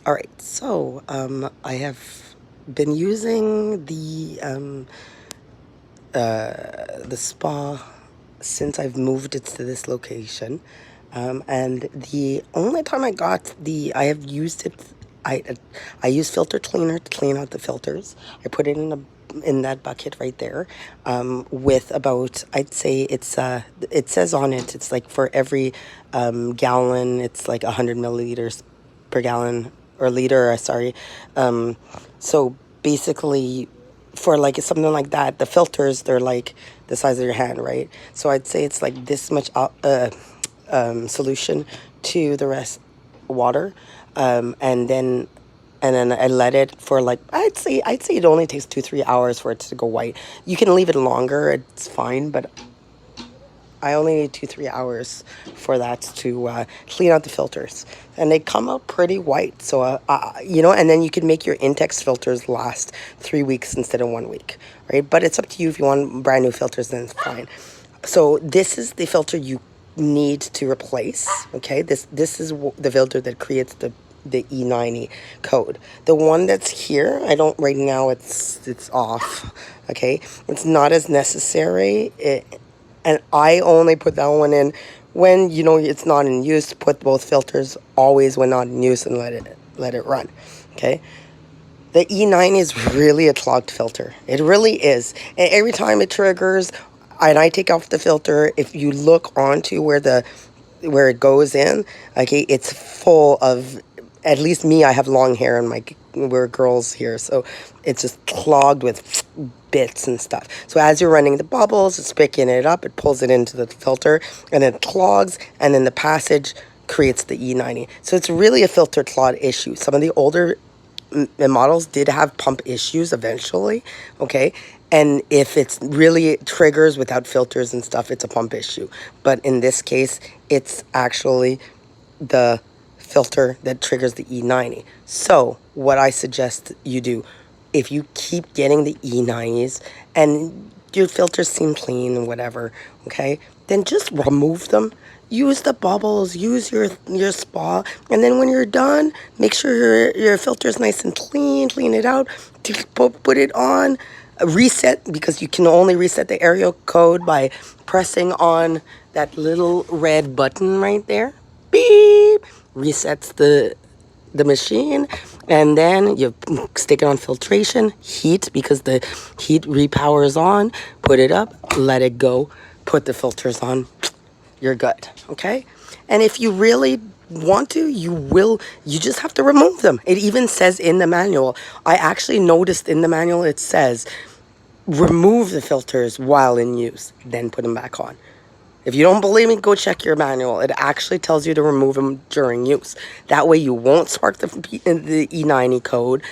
All right, so I have been using the spa since I've moved it to this location, and the only time I have used it, I I use filter cleaner to clean out the filters. I put it in that bucket right there, with about, I'd say it says on it, it's like for every gallon, it's like 100 milliliters per gallon or liter, sorry. So basically, for like something like that, the filters, they're like the size of your hand, right? So I'd say it's like this much solution to the rest water, and then I let it for like, I'd say it only takes 2-3 hours for it to go white. You can leave it longer, it's fine, but I only need 2-3 hours for that to clean out the filters, and they come out pretty white. So and then you can make your Intex filters last 3 weeks instead of 1 week, right? But it's up to you. If you want brand new filters, then it's fine. So this is the filter you need to replace. Okay, this is the filter that creates the E90 code. The one that's here, I don't right now. It's off. Okay, it's not as necessary. And I only put that one in when it's not in use. Put both filters always when not in use and let it run. Okay. The E90 is really a clogged filter. It really is. And every time it triggers, and I take off the filter, if you look onto where it goes in, okay, it's full of, at least me, I have long hair and we're girls here, so it's just clogged with bits and stuff. So as you're running the bubbles, it's picking it up, it pulls it into the filter, and then it clogs, and then the passage creates the E90. So it's really a filter clog issue. Some of the older models did have pump issues eventually, okay? And if it's really triggers without filters and stuff, it's a pump issue. But in this case, it's actually the filter that triggers the E90. So what I suggest you do, if you keep getting the E90s and your filters seem clean and whatever, okay, then just remove them. Use the bubbles, use your spa, and then when you're done, make sure your filter's nice and clean it out, put it on, reset, because you can only reset the area code by pressing on that little red button right there. Beep! Resets the machine, and then you stick it on filtration, heat, because the heat repowers on, put it up, let it go, put the filters on, you're good. Okay. And if you really want to, you just have to remove them. It even says in the manual, I actually noticed in the manual, it says remove the filters while in use, then put them back on. If you don't believe me, go check your manual. It actually tells you to remove them during use. That way you won't spark the E90 code,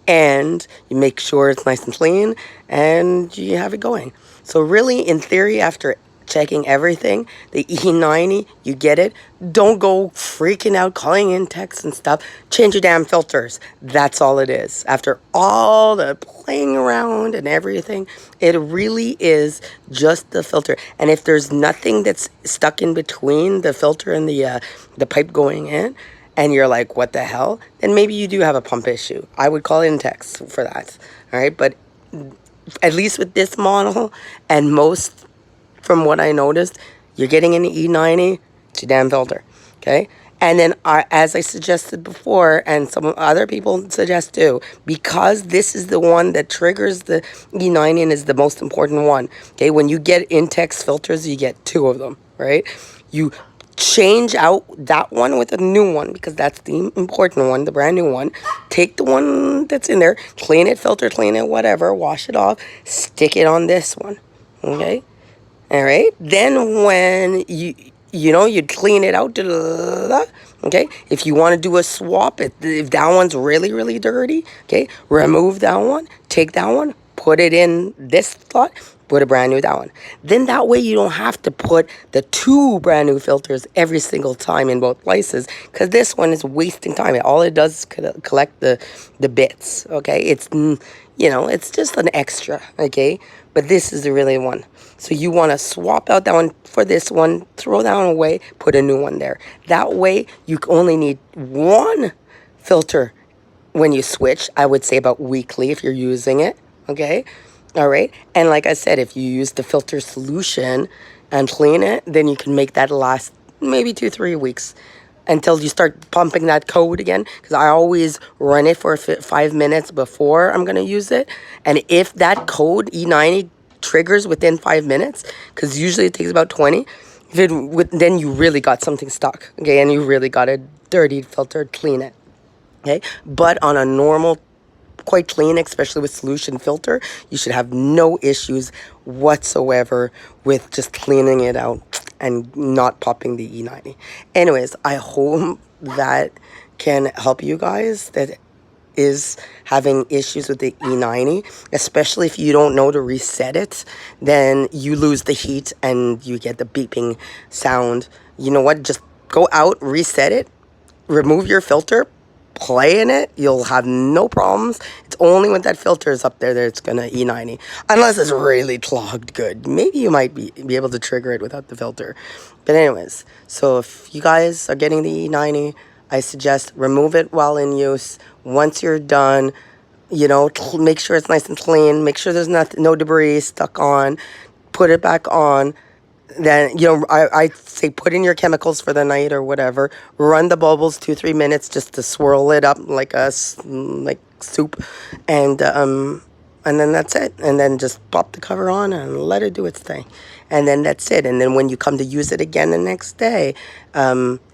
and you make sure it's nice and clean, and you have it going. So really, in theory, after checking everything, the E90, you get it. Don't go freaking out, calling INTEX and stuff. Change your damn filters. That's all it is. After all the playing around and everything, it really is just the filter. And if there's nothing that's stuck in between the filter and the pipe going in, and you're like, what the hell? Then maybe you do have a pump issue. I would call INTEX for that. All right. But at least with this model, and most, from what I noticed, you're getting an E90, it's your damn filter. Okay. And then, as I suggested before, and some other people suggest too, because this is the one that triggers the E90 and is the most important one. Okay. When you get Intex filters, you get two of them, right? You change out that one with a new one, because that's the important one, the brand new one. Take the one that's in there, clean it, filter clean it, whatever, wash it off, stick it on this one. Okay. All right. Then when you'd clean it out. Okay. If you want to do a swap, if that one's really, really dirty, okay, remove that one, take that one, put it in this slot, put a brand new that one. Then that way you don't have to put the two brand new filters every single time in both places, because this one is wasting time. All it does is collect the bits. Okay. It's just an extra. Okay. But this is the really one. So you want to swap out that one for this one, throw that one away, put a new one there. That way you only need one filter when you switch. I would say about weekly if you're using it. Okay. All right. And like I said, if you use the filter solution and clean it, then you can make that last maybe 2-3 weeks until you start pumping that code again. Because I always run it for 5 minutes before I'm going to use it. And if that code E90 triggers within 5 minutes, because usually it takes about 20, then you really got something stuck. Okay. And you really got a dirty filter, clean it. Okay. But on a normal, quite clean, especially with solution filter, you should have no issues whatsoever with just cleaning it out and not popping the E90. Anyways, I hope that can help you guys that is having issues with the E90, especially if you don't know to reset it, then you lose the heat and you get the beeping sound. You know what? Just go out, reset it, remove your filter, play in it, you'll have no problems. It's only when that filter is up there that it's gonna E90, unless it's really clogged good. Maybe you might be able to trigger it without the filter. But anyways, so if you guys are getting the E90, I suggest remove it while in use. Once you're done, you know, make sure it's nice and clean, make sure there's no debris stuck on, put it back on. Then, you know, I say put in your chemicals for the night or whatever. Run the bubbles 2-3 minutes just to swirl it up like like soup, and then that's it. And then just pop the cover on and let it do its thing, and then that's it. And then when you come to use it again the next day,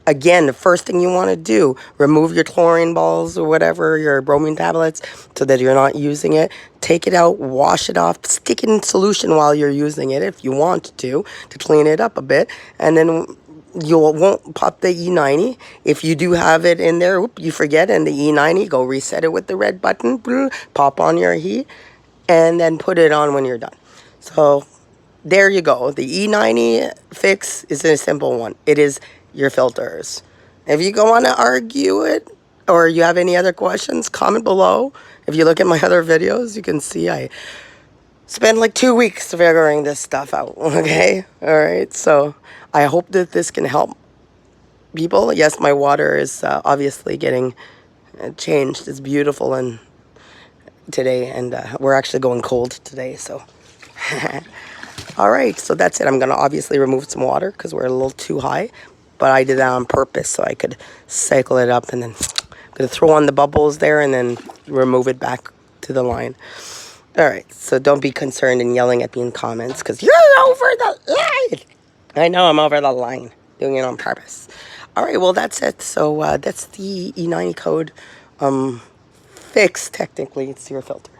again, the first thing you want to do, remove your chlorine balls or whatever, your bromine tablets, so that you're not using it. Take it out, wash it off, stick it in solution while you're using it if you want to clean it up a bit. And then you won't pop the E90. If you do have it in there, you forget, and the E90, go reset it with the red button, pop on your heat, and then put it on when you're done. So there you go. The E90 fix is a simple one. It is your filters. If you go on to argue it, or you have any other questions, comment below. If you look at my other videos, you can see I spent like 2 weeks figuring this stuff out, okay? All right, so I hope that this can help people. Yes, my water is obviously getting changed. It's beautiful and today, and we're actually going cold today, so. All right, so that's it. I'm going to obviously remove some water because we're a little too high, but I did that on purpose so I could cycle it up, and then I'm going to throw on the bubbles there and then remove it back to the line. All right, so don't be concerned and yelling at me in comments because you're over the line. I know I'm over the line, doing it on purpose. All right, well, that's it. So that's the E90 code fix. Technically, it's your filter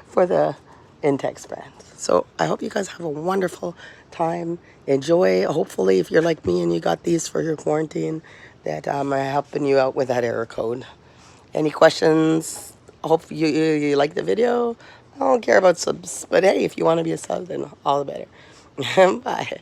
for the INTEX brand. So I hope you guys have a wonderful time. Enjoy. Hopefully, if you're like me and you got these for your quarantine, that I'm helping you out with that error code. Any questions? Hope you like the video. I don't care about subs, but hey, if you want to be a sub, then all the better. Bye.